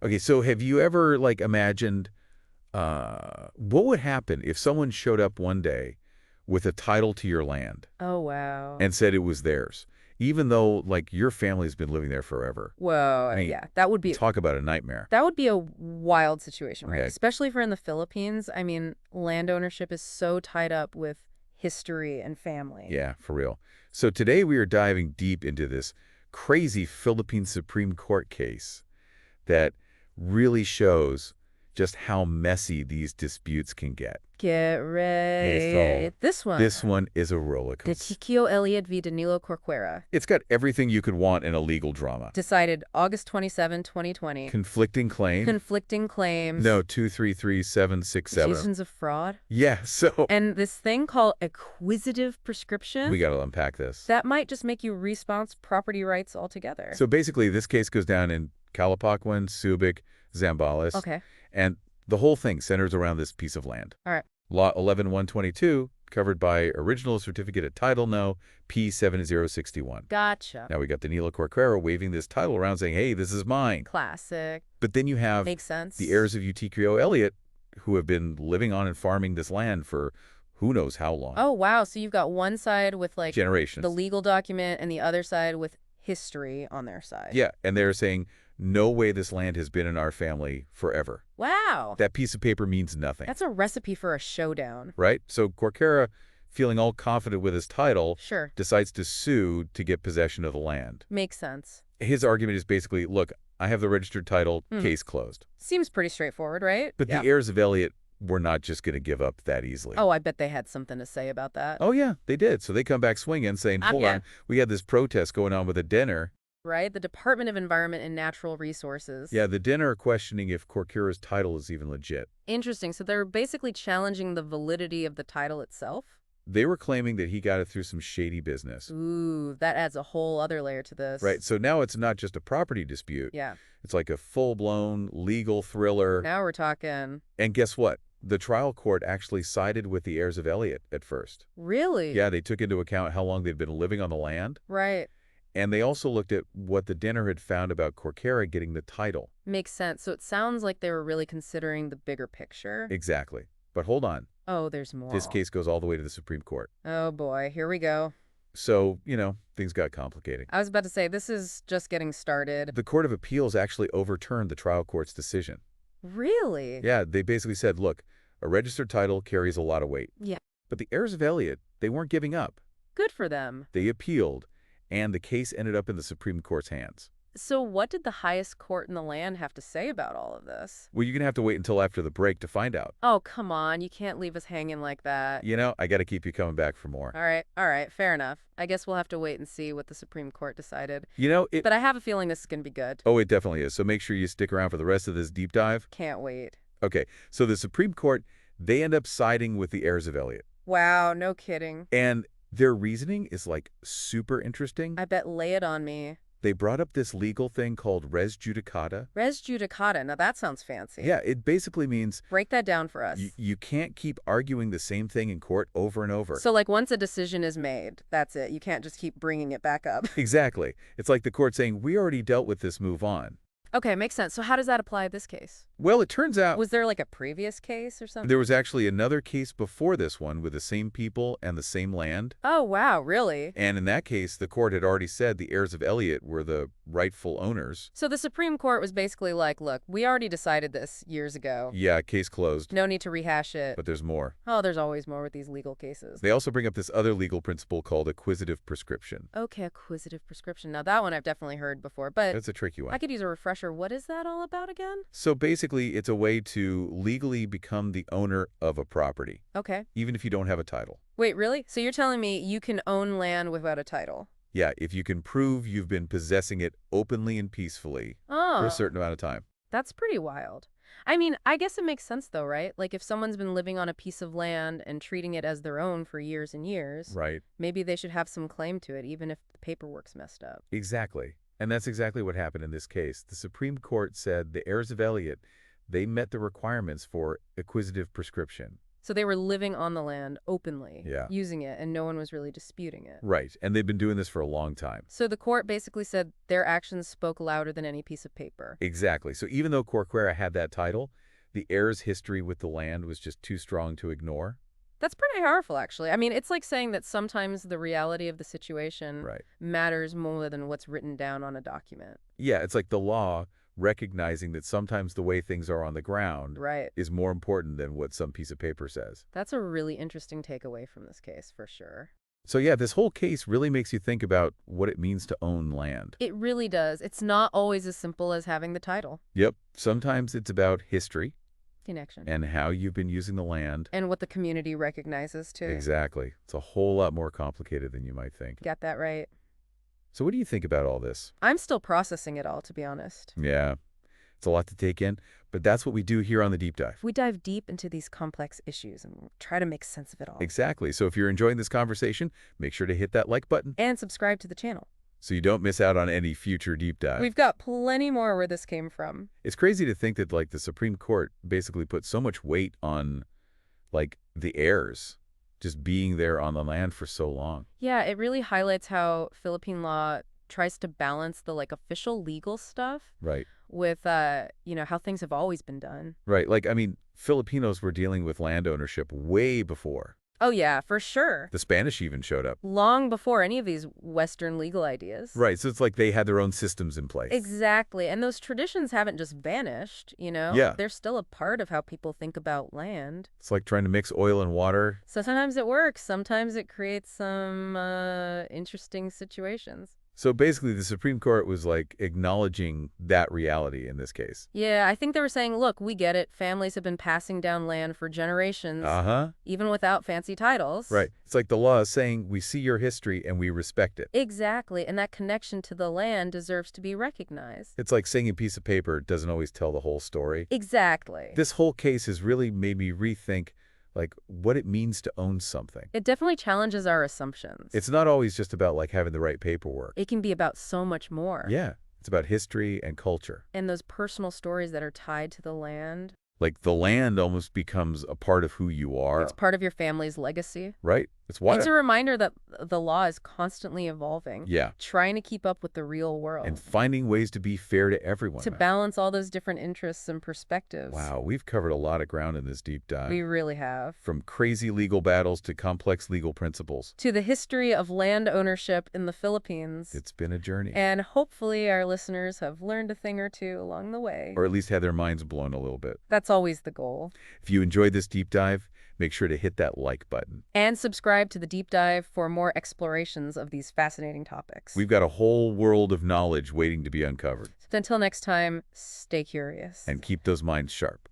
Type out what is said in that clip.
Okay, so have you ever, like, imagined what would happen if someone showed up one day with a title to your land Oh, wow. and said it was theirs, even though, like, your family's been living there forever? I Whoa, mean, yeah, that would be talk about a nightmare. that would be a wild situation, right? Okay. Especially for in the Philippines. I mean, land ownership is so tied up with history and family. Yeah, for real. So today we are diving deep into this crazy Philippine Supreme Court case that really shows just how messy these disputes can get. Get Okay, ready. so This one. this one is a roller coaster. Eutiquio Elliot v. Danilo Corcuera. It's got everything you could want in a legal drama. Decided August 27, 2020. Conflicting claim? Conflicting claims. No, 233-767. Accusations of fraud. Yeah, so And this thing called acquisitive prescription. we got to unpack this. That might just make you response property rights altogether. So basically, this case goes down in Calapacuan, Subic, Zambales. Okay. And the whole thing centers around this piece of land. All right. Law 11-122, covered by Original Certificate of Title No, P7061. Gotcha. Now we got Danilo Corcuera waving this title around saying, hey, this is mine. Classic. But then you have Makes sense. the heirs of Eutiquio Elliot, who have been living on and farming this land for who knows how long. Oh, wow. So you've got one side with like Generations. the legal document and the other side with history on their side. Yeah, and they're saying, no way this land has been in our family forever. Wow. That piece of paper means nothing. That's a recipe for a showdown. Right? So Corcuera, feeling all confident with his title, Sure. decides to sue to get possession of the land. Makes sense. His argument is basically, look, I have the registered title, case closed. Seems pretty straightforward, right? But the heirs of Elliot were not just going to give up that easily. Oh, I bet they had something to say about that. Oh, yeah, they did. So they come back swinging, saying, hold on, we had this protest going on with a dinner. Right? The Department of Environment and Natural Resources. Yeah, the dinner are questioning if Corcuera's title is even legit. Interesting. So they're basically challenging the validity of the title itself? They were claiming that he got it through some shady business. Ooh, that adds a whole other layer to this. Right, so now it's not just a property dispute. Yeah. It's like a full-blown legal thriller. Now we're talking. And guess what? The trial court actually sided with the heirs of Elliot at first. Really? Yeah, they took into account how long they'd been living on the land. Right. And they also looked at what the dinner had found about Corcuera getting the title. Makes sense. So it sounds like they were really considering the bigger picture. Exactly. But hold on. Oh, there's more. This case goes all the way to the Supreme Court. Oh, boy. Here we go. So, things got complicated. I was about to say, this is just getting started. The Court of Appeals actually overturned the trial court's decision. Really? Yeah, they basically said, look, a registered title carries a lot of weight. Yeah. But the heirs of Elliot, they weren't giving up. Good for them. They appealed, and the case ended up in the Supreme Court's hands. So what did the highest court in the land have to say about all of this? Well, you're going to have to wait until after the break to find out. Oh, come on. You can't leave us hanging like that. I got to keep you coming back for more. All right. Fair enough. I guess we'll have to wait and see what the Supreme Court decided. But I have a feeling this is going to be good. Oh, it definitely is. So make sure you stick around for the rest of this deep dive. Can't wait. Okay, so the Supreme Court, they end up siding with the heirs of Elliot. Wow, no kidding. And their reasoning is, like, super interesting. I bet lay it on me. They brought up this legal thing called res judicata. Res judicata. Now that sounds fancy. Yeah, it basically means break that down for us. You can't keep arguing the same thing in court over and over. So like once a decision is made, that's it. You can't just keep bringing it back up. Exactly. It's like the court saying, we already dealt with this, move on. Okay, makes sense. So how does that apply to this case? Well, it turns out was there like a previous case or something? there was actually another case before this one with the same people and the same land. Oh, wow, really? And in that case, the court had already said the heirs of Elliot were the rightful owners. So the Supreme Court was basically like, look, we already decided this years ago. Yeah, case closed. No need to rehash it. But there's more. Oh, there's always more with these legal cases. They also bring up this other legal principle called acquisitive prescription. Okay, acquisitive prescription. Now that one I've definitely heard before, but That's a tricky one. I could use a refresher. What is that all about again? So basically, it's a way to legally become the owner of a property. Okay. Even if you don't have a title. Wait, really? So you're telling me you can own land without a title? Yeah, if you can prove you've been possessing it openly and peacefully Oh, for a certain amount of time. that's pretty wild. I mean, I guess it makes sense though, right? Like if someone's been living on a piece of land and treating it as their own for years and years, Right. maybe they should have some claim to it, even if the paperwork's messed up. Exactly. And that's exactly what happened in this case. The Supreme Court said the heirs of Elliot, they met the requirements for acquisitive prescription. So they were living on the land openly, Yeah. using it, and no one was really disputing it. Right. And they've been doing this for a long time. So the court basically said their actions spoke louder than any piece of paper. Exactly. So even though Corcuera had that title, the heirs' history with the land was just too strong to ignore. That's pretty powerful, actually. I mean, it's like saying that sometimes the reality of the situation Right. matters more than what's written down on a document. Yeah, it's like the law recognizing that sometimes the way things are on the ground Right. is more important than what some piece of paper says. That's a really interesting takeaway from this case, for sure. So yeah, this whole case really makes you think about what it means to own land. It really does. It's not always as simple as having the title. Yep. Sometimes it's about history Connection. and how you've been using the land. And what the community recognizes, too. Exactly. It's a whole lot more complicated than you might think. Got that right. So what do you think about all this? I'm still processing it all, to be honest. Yeah, it's a lot to take in, but that's what we do here on the Deep Dive. We dive deep into these complex issues and try to make sense of it all. Exactly. So if you're enjoying this conversation, make sure to hit that like button And subscribe to the channel. so you don't miss out on any future Deep Dive. We've got plenty more where this came from. It's crazy to think that like the Supreme Court basically put so much weight on like the heirs just being there on the land for so long. Yeah, it really highlights how Philippine law tries to balance the official legal stuff Right. with how things have always been done. Right. Like, I mean, Filipinos were dealing with land ownership way before. Oh yeah, for sure. The Spanish even showed up. Long before any of these Western legal ideas. Right. So it's like they had their own systems in place. Exactly. And those traditions haven't just vanished, Yeah. They're still a part of how people think about land. It's like trying to mix oil and water. So sometimes it works. Sometimes it creates some interesting situations. So basically, the Supreme Court was like acknowledging that reality in this case. Yeah, I think they were saying, look, we get it. Families have been passing down land for generations, even without fancy titles. Right. It's like the law is saying we see your history and we respect it. Exactly. And that connection to the land deserves to be recognized. It's like saying a piece of paper doesn't always tell the whole story. Exactly. This whole case has really made me rethink like what it means to own something. It definitely challenges our assumptions. It's not always just about like having the right paperwork. It can be about so much more. Yeah. It's about history and culture. And those personal stories that are tied to the land. Like the land almost becomes a part of who you are. It's part of your family's legacy. Right? It's why. It's a reminder that the law is constantly evolving. Yeah. Trying to keep up with the real world. And finding ways to be fair to everyone. To balance all those different interests and perspectives. Wow, we've covered a lot of ground in this deep dive. We really have. From crazy legal battles to complex legal principles. To the history of land ownership in the Philippines. It's been a journey. And hopefully our listeners have learned a thing or two along the way. Or at least had their minds blown a little bit. That's always the goal. If you enjoyed this deep dive, make sure to hit that like button. And subscribe to the deep dive for more explorations of these fascinating topics. We've got a whole world of knowledge waiting to be uncovered. So until next time, stay curious. And keep those minds sharp.